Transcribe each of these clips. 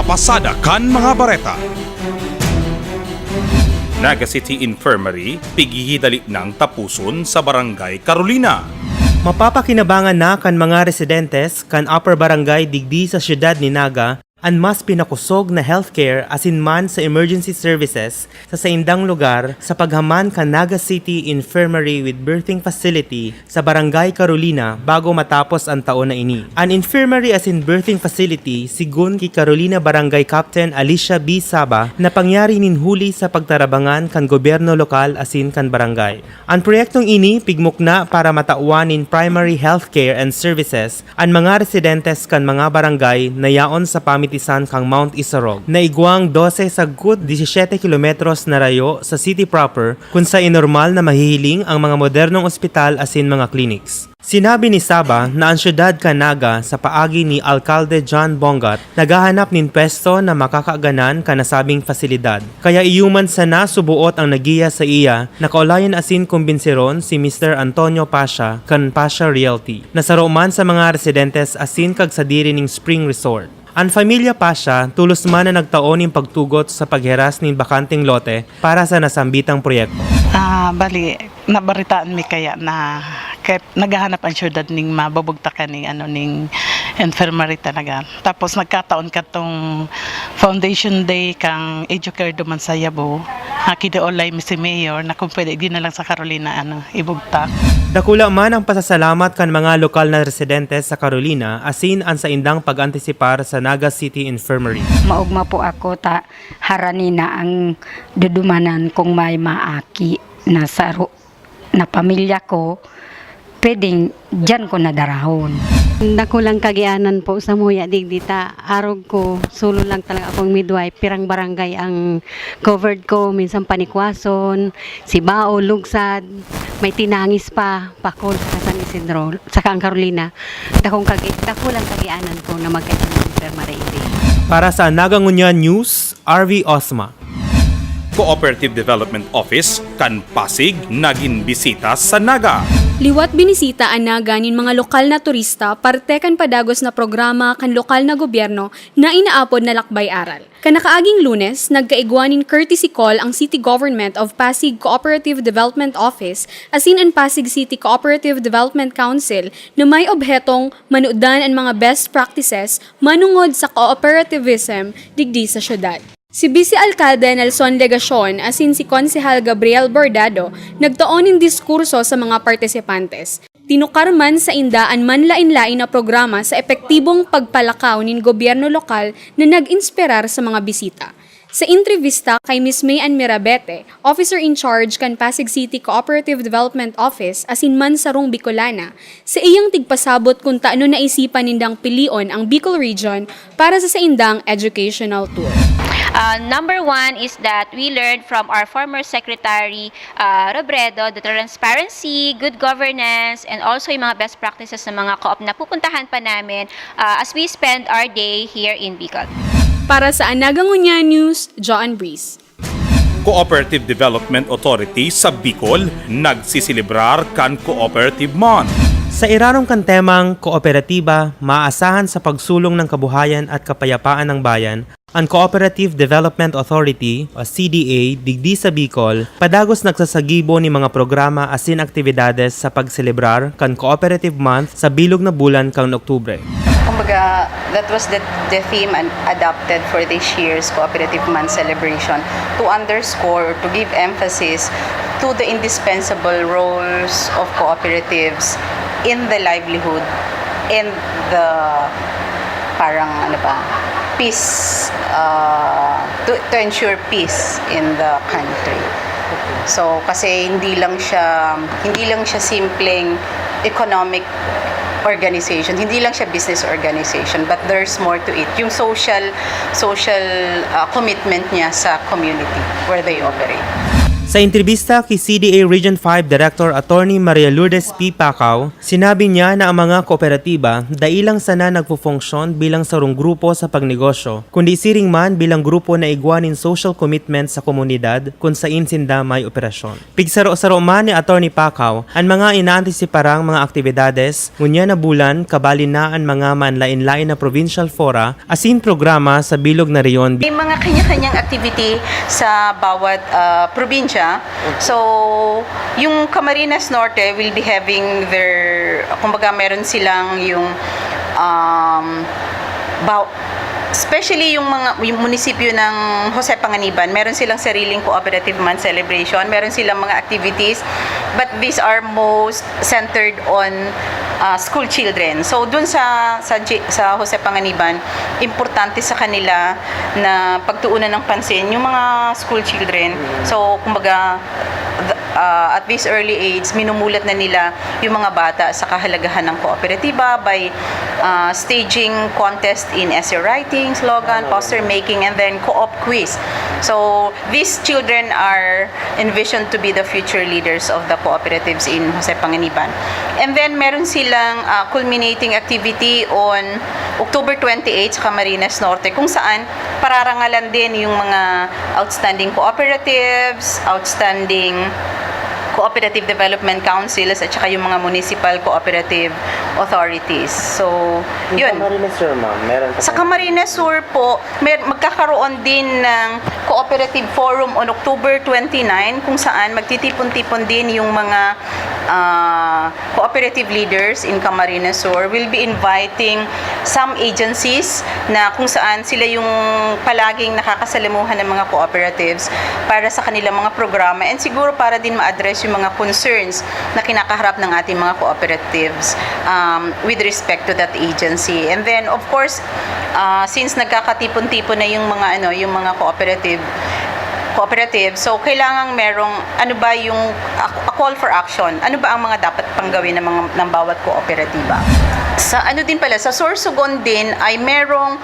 Pasada kan mga bareta. Naga City Infirmary, pigihidali ng tapuson sa Barangay Carolina. Mapapakinabangan na kan mga residentes kan Upper Barangay digdi sa siyudad ni Naga ang mas pinakusog na healthcare asin man sa emergency services sa saindang lugar sa paghaman kan Naga City Infirmary with birthing facility sa Barangay Carolina bago matapos ang taon na ini. An infirmary asin birthing facility sigun ki Carolina Barangay Captain Alicia B. Saba na pangyari nin huli sa pagtarabangan kan gobyerno lokal asin kan barangay. Ang proyektong ini pigmukna para matauan in primary healthcare and services ang mga residentes kan mga barangay na yaon sa pamitisan kang Mount Isarog na igwang 12 sagkut 17 kilometros na rayo sa city proper kung sa inormal na mahihiling ang mga modernong ospital asin mga clinics. Sinabi ni Saba na ang syudad Naga sa paagi ni Alcalde John Bongat naghahanap nin pwesto na makakaganan kanasabing fasilidad. Kaya iyuman sana subuot ang nagiya sa iya na kaulayan asin kumbinsiron si Mr. Antonio Pasha kan Pasha Realty na saroman sa mga residentes asin kag sa diri ning Spring Resort. Ang pamilya Pasha tulos man na nagtaon ng pagtugot sa pagheras ng bakanting lote para sa nasambitang proyekto. Bali, nabaritaan mi kaya na kahit naghahanap ang syudad ning mabubugtakan ning infirmary talaga. Tapos nagkataon ka tong Foundation Day kang Educare duman sa Yabo. Kidaolay mi si Mayor na kung pwede di na lang sa Carolina ibugtak. Dakula man ang pasasalamat kan mga lokal na residentes sa Carolina asin ang sa indang pag-antisipar sa Naga City Infirmary. Maugma po ako haranina ang dudumanan kung may maaki na saro na pamilya ko, pwedeng dyan ko nadarahon. Nakulang kagianan po sa muya digdita. Arog ko, solo lang talaga akong midwife. Pirang barangay ang covered ko. Minsan panikwason, Sibao, Lugsad. May tinangis pa, Pakol, sa San Isidro, sa Ang Carolina. Dakulang kagianan ko na magkailan ng infirmary day. Para sa Nagangunya News, RV Osma. Cooperative Development Office kan Pasig naging bisita sa Naga. Liwat binisita ang Naga nin mga lokal na turista parte kan padagos na programa kan lokal na gobyerno na inaapod na lakbay-aral. Kanakaaging Lunes, nagkaigwanin courtesy call ang City Government of Pasig Cooperative Development Office asin ang Pasig City Cooperative Development Council na may obhetong manudan ang mga best practices manungod sa cooperativism digdi sa syudad. Si Vice Alcalde Nelson Legacion asin si Konsehal Gabriel Bordado nagtaon ng diskurso sa mga partisipantes. Tinukar man sa indaan manlain-lain na programa sa epektibong pagpalakaw ng gobyerno lokal na nag-inspirar sa mga bisita. Sa entrevista kay Ms. Mayan Mirabete, Officer in Charge kan Pasig City Cooperative Development Office asin man sarong Bicolana, sa iyang tigpasabot kung taano naisipan nindang pilion ang Bicol Region para sa saindang educational tour. Number one is that we learned from our former Secretary Robredo the transparency, good governance, and also yung mga best practices ng mga co-op na pupuntahan pa namin as we spend our day here in Bicol. Para sa Nagangunya News, John Breeze. Cooperative Development Authority sa Bicol nagsisilibrar kan Cooperative Month. Sa irarong kan temang kooperatiba, maaasahan sa pagsulong ng kabuhayan at kapayapaan ng bayan, ang Cooperative Development Authority o CDA digdi sa Bicol, padagos nagsasagibo ni mga programa asin aktibidades sa pagselebrar kan Cooperative Month sa bilog na bulan kang Oktubre. Kumbaga, that was the theme adopted for this year's Cooperative Month celebration to underscore, to give emphasis to the indispensable roles of cooperatives in the livelihood and the peace, to ensure peace in the country. So kasi hindi lang siya simpleng economic organization, hindi lang siya business organization, but there's more to it. Yung social commitment niya sa community where they operate. Sa entrevista kay CDA Region 5 Director Attorney Maria Lourdes P. Pacao, sinabi niya na ang mga kooperatiba dailang sana nagpo-function bilang sarong grupo sa pagnegosyo, kundi siring man bilang grupo na igwanin social commitment sa komunidad kung sa insinda may operasyon. Pigsaro-saro man ni Attorney Pacao ang mga inaantisiparang mga aktibidades, ngunya na bulan kabali na ang mga manlain-lain na provincial fora asin programa sa bilog na reyon. May mga kanya-kanyang activity sa bawat probinsya. So, yung Camarines Norte will be having their, kumbaga meron silang yung especially yung munisipyo ng Jose Panganiban, meron silang sariling Cooperative Month celebration, meron silang mga activities, but these are most centered on school children. So dun sa Jose Panganiban, importante sa kanila na pagtuunan ng pansin yung mga school children. So kumbaga at this early age, minumulat na nila yung mga bata sa kahalagahan ng kooperatiba by staging contest in essay writing, slogan, poster making, and then co-op quiz. So these children are envisioned to be the future leaders of the cooperatives in Jose Panganiban. And then meron silang culminating activity on October 28 sa Camarines Norte, kung saan pararangalan din yung mga outstanding cooperatives, outstanding Cooperative Development Councils at saka yung mga municipal cooperative authorities. So, yun. Sa Camarines Sur po, magkakaroon din ng Cooperative Forum on October 29 kung saan magtitipon-tipon din yung mga cooperative leaders in Camarines Sur. Will be inviting some agencies na kung saan sila yung palaging nakakasalamuhan ng mga cooperatives para sa kanilang mga programa and siguro para din ma-address yung mga concerns na kinakaharap ng ating mga cooperatives with respect to that agency. And then of course, since nagkakatipon-tipon na yung mga cooperative, so kailangang merong ano ba yung a call for action. Ano ba ang mga dapat pang gawin ng bawat kooperatiba? Sa din pala sa Sorsogon din ay merong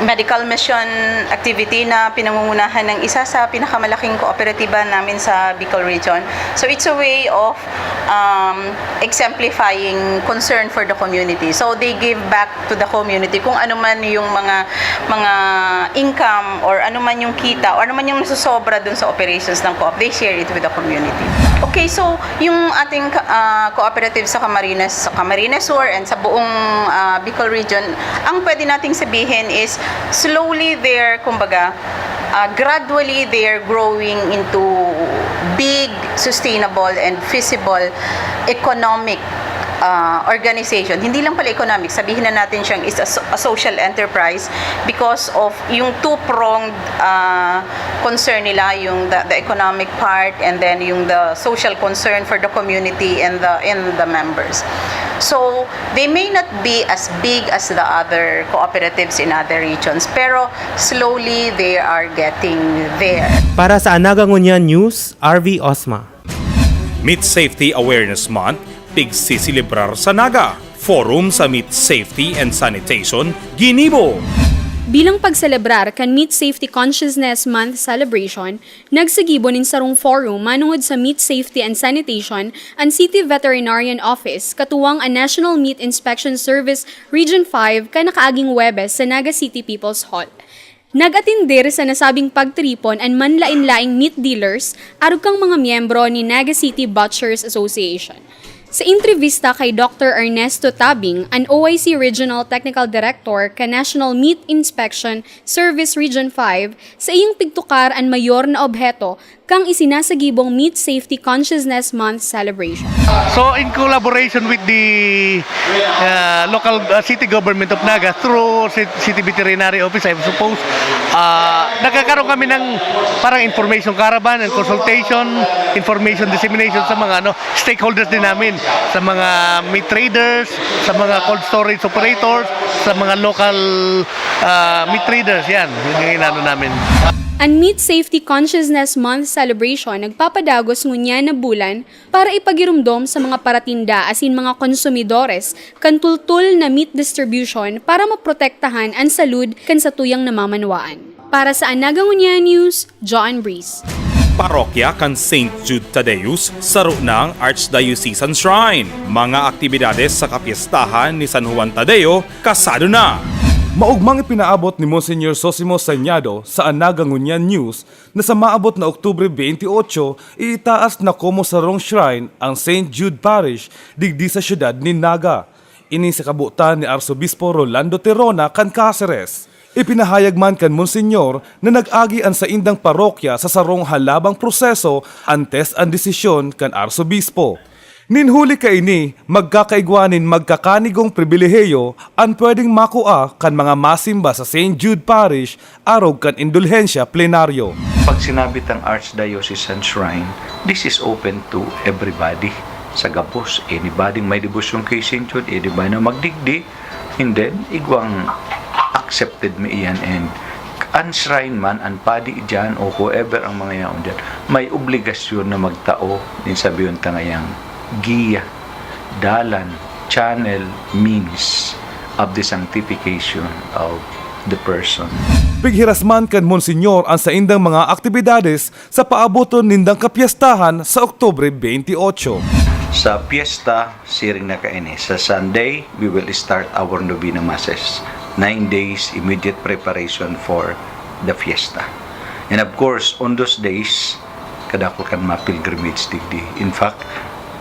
medical mission activity na pinangungunahan ng isa sa pinakamalaking kooperatiba namin sa Bicol Region. So it's a way of exemplifying concern for the community. So they give back to the community kung ano man yung mga income or ano man yung kita or ano man yung nasusobra dun sa operations ng co-op, they share it with the community. Okay, so yung ating cooperative sa Camarines Sur and sa buong Bicol Region, ang pwede nating sabihin is slowly gradually they're growing into big, sustainable, and feasible economic organization. Hindi lang pala economic, sabihin na natin siyang is a social enterprise because of yung two-pronged concern nila, yung the economic part and then yung the social concern for the community and the members. So, they may not be as big as the other cooperatives in other regions, pero slowly they are getting there. Para sa Anaga Ngunya News, RV Osma. Meat Safety Awareness Month, pigsisilibrar sa Naga. Forum sa Meat Safety and Sanitation, Ginibo. Bilang pagselebrar kan Meat Safety Consciousness Month celebration, nagsigibo nin sarong forum manungod sa Meat Safety and Sanitation ang City Veterinarian Office katuwang ang National Meat Inspection Service Region 5 kanakaaging Webes sa Naga City People's Hall. Nag-atindir sa nasabing pagtripon ang manlain-laing meat dealers arug kang mga miyembro ni Naga City Butchers Association. Sa entrevista kay Dr. Ernesto Tabing, an OIC Regional Technical Director ka National Meat Inspection Service Region 5, sa iyang pigtukar ang mayor na obheto kang isinasagibong Meat Safety Consciousness Month celebration. So in collaboration with the local city government of Naga through City Veterinary Office, I suppose, nagkakaroon kami ng parang information caravan and consultation, information dissemination sa mga stakeholders din namin, sa mga meat traders, sa mga cold storage operators, sa mga local meat traders, yan, yung inano namin. Ang Meat Safety Consciousness Month celebration nagpapadagos ngunya na bulan para ipagirumdom sa mga paratinda asin mga konsumidores kan tultul na meat distribution para maprotektahan ang salud kan sa tuyang namamanwaan. Para sa Anaga Ngunya News, John Breeze. Parokya kan St. Jude Tadeus saro ng Archdiocesan Shrine. Mga aktibidades sa kapiestahan ni San Juan Tadeo kasado na. Maugmang ipinaabot ni Monsignor Sosimo Sañado sa Anagangunyan News na sa maabot na Oktubre 28, iitaas na komo sarong shrine ang St. Jude Parish digdi sa syudad ni Naga. Ini sa kabutan ni Arsobispo Rolando Terona kan Cáceres. Ipinahayag man kan Monsignor na nag-agi ang sa indang parokya sa sarong halabang proseso antes ang desisyon kan Arsobispo. Ninhuli ka ini, magkakaigwanin magkakanigong pribileheyo ang pwedeng makua kan mga masimba sa St. Jude Parish arog kan indulhensya plenaryo. Pag sinabit ang Archdiocesan Shrine, this is open to everybody. Sa gapos, anybody may debosyon kay St. Jude, anybody na magdigdi, and then igwang accepted mo iyan, and unshrine man, anpadi dyan, o whoever ang mga yaon dyan, may obligasyon na magtao din sabiyon tangayang giya, dalan, channel, means of the sanctification of the person. Pighirasman kan Monsignor ang sa indang mga aktibidades sa paaboton nindang kapiestahan sa Oktubre 28. Sa piyesta, siring na kaini. Sa Sunday, we will start our Novena Masses. 9 days, immediate preparation for the fiesta. And of course, on those days, kadako kan ma-pilgrimage digdi. In fact,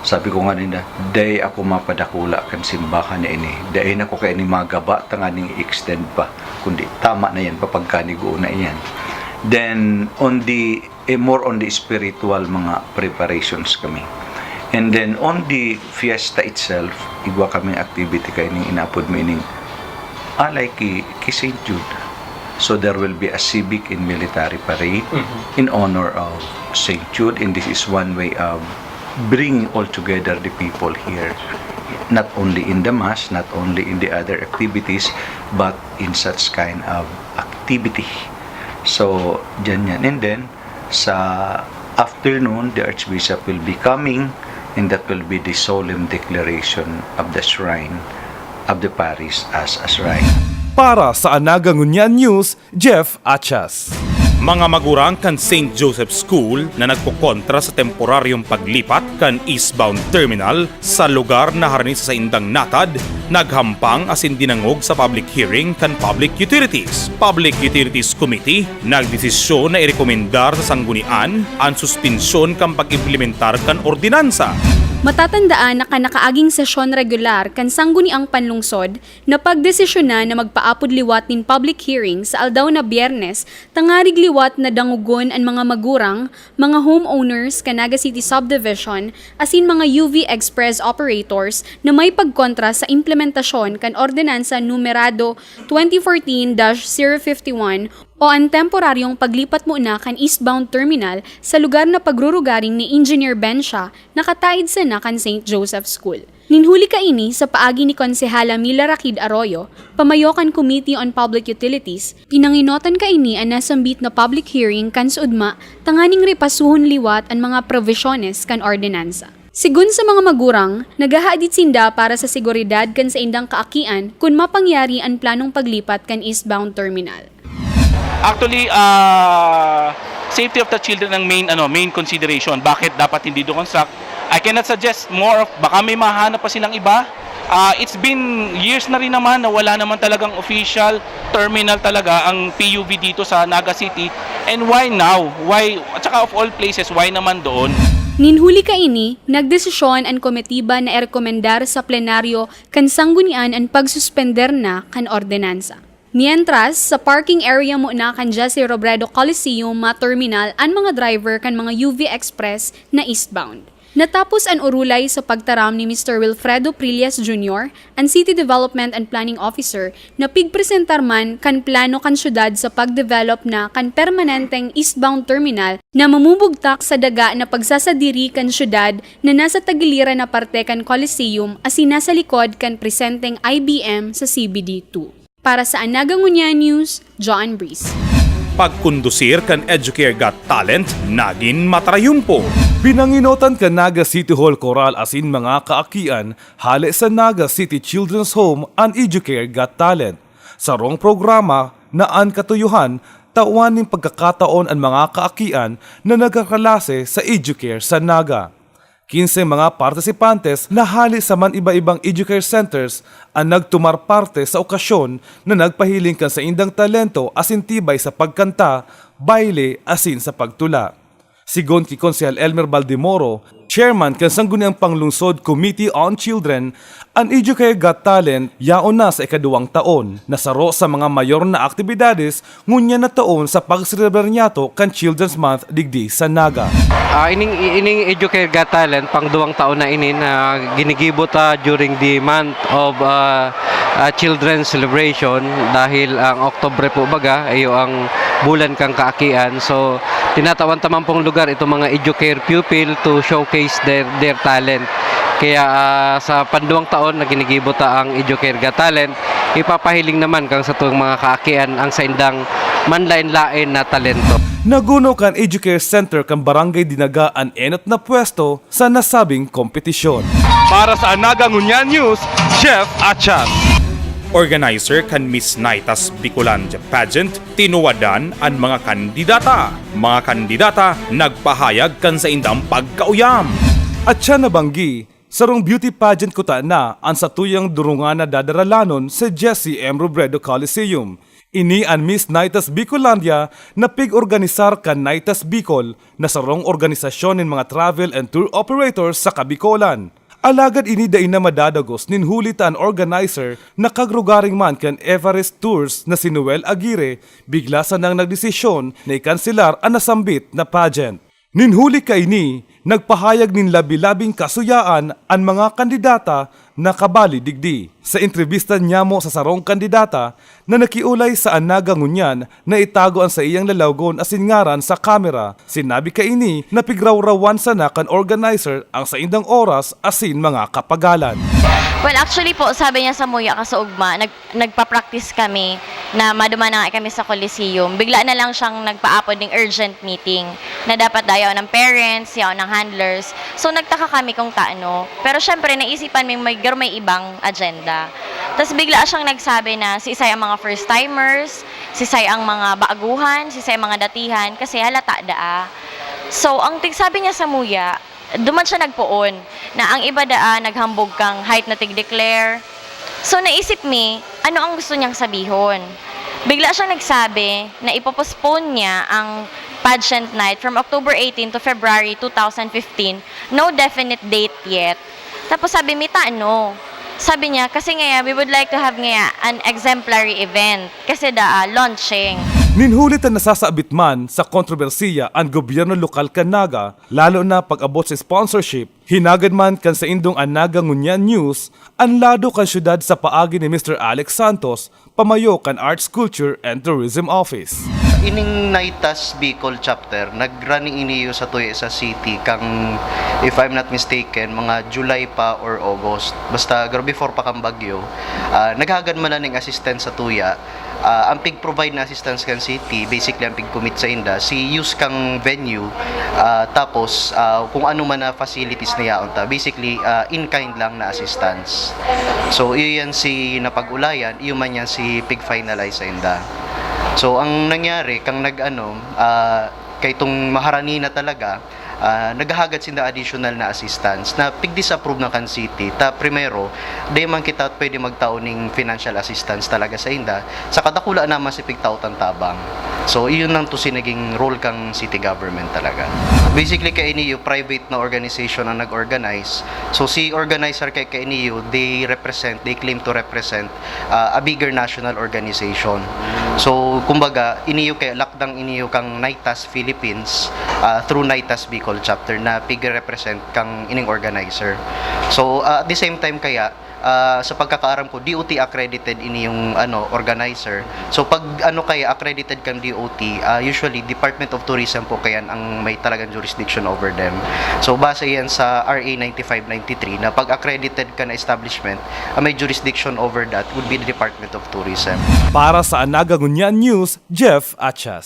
sabi ko nga nila, day ako mapadakula kan simbahan na ini. Day na ko kaya ni magaba, tanganing extend pa. Kundi tama na yan, papagkanigo na yan. Then, more on the spiritual mga preparations kami. And then, on the fiesta itself, igwa kami activity kayo ning inapod mo ining alay ki St. Jude. So, there will be a civic and military parade in honor of St. Jude. And this is one way of bringing all together the people here, not only in the mass, not only in the other activities, but in such kind of activity. So, dyan yan. And then, sa afternoon, the Archbishop will be coming, and that will be the solemn declaration of the shrine of the parish as a shrine. Para sa Anagangunyan News, Jeff Achas. Mga magurang kan St. Joseph School na nagkukontra sa temporaryong paglipat kan eastbound terminal sa lugar na harani sa indang natad, naghampang asin dinangog sa public hearing kan Public Utilities. Public Utilities Committee nagdesisyon na irekomendar sa sanggunian ang suspensyon kan pag-implementar kan ordinansa. Matatandaan na kanakaaging sesyon regular kan sangguniang panlungsod na pagdesisyonan na magpaapod liwat nin public hearing sa aldaw na Biyernes, tangarig liwat na dangugon ang mga magurang, mga homeowners kan Naga City Subdivision, asin mga UV Express operators na may pagkontra sa implementasyon kan Ordinansa Numerado 2014-051 o ang temporaryong paglipat muna kan eastbound terminal sa lugar na pagrurugaring ni Engineer Bensha nakataid sa kan St. Joseph School. Ninhuli ka ini sa paagi ni Konsehala Mila Rakid Arroyo, Pamayokan Committee on Public Utilities, pinanginotan ka ini ang nasambit na public hearing kan suudma tanganing repasuhon liwat ang mga provisiones kan ordinansa. Sigun sa mga magurang, nagahadit sinda para sa seguridad kan sa indang kaakian kung mapangyari ang planong paglipat kan eastbound terminal. Actually, safety of the children ang main consideration. Bakit dapat hindi do-construct? I cannot suggest more of, baka may mahanap pa silang iba. It's been years na rin naman na wala naman talagang official terminal talaga ang PUV dito sa Naga City. And why now? Why, at saka of all places, why naman doon? Ninhuli ka ini, nagdesisyon ang komitiba na erekomendar sa plenaryo kan sanggunian ang pagsuspender na kan ordinansa. Mientras, sa parking area mo na kan Jose Robredo Coliseum ma-terminal ang mga driver kan mga UV Express na eastbound. Natapos ang urulay sa pagtaram ni Mr. Wilfredo Prillas Jr., ang City Development and Planning Officer, na pigpresentar man kan plano kan syudad sa pagdevelop na kan permanenteng eastbound terminal na mamubugtak sa daga na pagsasadiri kan syudad na nasa tagiliran na parte kan Coliseum asin nasa likod kan presenteng IBM sa CBD2. Para sa Anagangunyan News, John Breeze. Pagkundusir kan Educare Got Talent, naging matarayumpo. Pinanginotan kan Naga City Hall Coral asin mga kaakian, hali sa Naga City Children's Home ang Educare Got Talent. Sarong programa na ang katuyuhan tawaning pagkakataon ang mga kaakian na nagkakalase sa EduCare sa Naga. 15 mga partisipantes na hali sa man iba-ibang EduCare centers ang nagtumar parte sa okasyon na nagpahiling kan sa indang talento asin tibay sa pagkanta, baile asin sa pagtula. Sigon ki Konsehal Elmer Baldemoro, Chairman kan Sangguniang Panglungsod Committee on Children, ang EduCare Got Talent yaon na sa ikaduwang taon, nasaro sa mga mayor na aktibidades ngunya na taon sa pagselebrar niyato kan Children's Month digdi sa Naga. Ining EduCare Got Talent pang duwang taon na ini na ginigibot during the month of children's celebration dahil ang Oktubre po baga ayo ang bulan kang kaakian. So tinatawan tamang pong lugar itong mga EduCare pupil to showcase their talent. Kaya sa panduwang taon na ginigibot ang EduCare Got Talent, ipapahiling naman kang sa tuwang mga kaakian ang sa indang manlain-lain na talento. Naguno kan EduCare Center kan Barangay Dinagaan enot na pwesto sa nasabing kompetisyon. Para sa Naga Ngunyan News, Jeff Achas. Organizer kan Miss Naitas Bicolandia Pageant, tinuwadan ang mga kandidata. Mga kandidata nagpahayag kan sa indang pagkauyam. At siya nabanggi, sarong beauty pageant kuta na ang satuyang durungan na dadaralanon sa Jesse M. Robredo Coliseum. Ini ang Miss Naitas Bicolandia na pig-organisar kan Naitas Bicol na sarong organisasyon ng mga travel and tour operators sa Kabicolan. Alagad ini dain na madadagos ninhulit ang organizer na kagrugaring man kan Everest Tours na si Noel Aguirre bigla sa nang nagdesisyon na ikanselar ang nasambit na pageant. Ninhuli ka ini, nagpahayag nin labi-labing kasuyaan ang mga kandidata na kabali digdi. Sa entrevista niya mo sa sarong kandidata na nakiulay sa Naga Ngunyan na itago ang sa iyang lalawgon asin ngaran sa kamera, sinabi ka ini na pigrawrawan sa nakan organizer ang sa indang oras asin mga kapagalan. Well, actually po, sabi niya sa Muya ka sa ugma, nagpa-practice kami na maduma na kami sa Coliseum. Bigla na lang siyang nagpaapod ng urgent meeting na dapat dayaw ng parents, yaw ng handlers. So nagtaka kami kung taano. Pero syempre naisipan may ibang agenda. Tapos bigla siyang nagsabi na si Isay ang mga first timers, si Isay ang mga baguhan, si Isay ang mga datihan kasi halata daa. So ang sabi niya sa Muya, duman siya nagpuon na ang iba daan naghambog kang height na tig-declare. So naisip mi, ano ang gusto niyang sabihon? Bigla siyang nagsabi na ipopostpone niya ang pageant night from October 18 to February 2015. No definite date yet. Tapos sabi mi, ano? Sabi niya, kasi nga we would like to have nga an exemplary event. Kasi launching. Ninhulit ang nasasaabit man sa kontrobersiya ang gobyerno lokal kan Naga, lalo na pag-abot sa sponsorship, hinagad man kan sa indong Naga Ngunyan News, ang lado kan syudad sa paagi ni Mr. Alex Santos, pamayo kan Arts, Culture and Tourism Office. Ining Naitas Bicol chapter, nag-running iniyo sa Tuya sa City kang, if I'm not mistaken, mga July pa or August. Basta before pa kang bagyo, naghagad man na ng assistance sa Tuya. Ang pig-provide na assistance kan City, basically ang pig-commit sa inda, si use kang venue, tapos kung ano man na facilities na yaon ta, basically in-kind lang na assistance. So iyon si napag-ulayan, iyon man yan si pig-finalize sa inda. So ang nangyari, kang kay itong maharani na talaga, naghahagad sinda additional na assistance na pig-disapprove ng kan City. Ta primero, di man kita pwede magtao ng financial assistance talaga sa inda. Sa kadakula naman si pigtao tan tabang. So iyon lang to sinaging role kang city government talaga. Basically kay NEU, private na organization ang nag-organize. So si organizer kay NEU, they claim to represent a bigger national organization. So kumbaga, NEU kay lakdang NEU kang Naitas Philippines through Naitas Bicol chapter na pig-represent kang ining organizer. So at the same time kaya sa pagkakaaram ko, DOT accredited ini yung organizer. So pag kaya accredited kang DOT, usually Department of Tourism po kaya ang may talagang jurisdiction over them. So base yan sa RA 9593 na pag accredited ka na establishment, may jurisdiction over that would be the Department of Tourism. Para sa Naga Ngunyan News, Jeff Achas.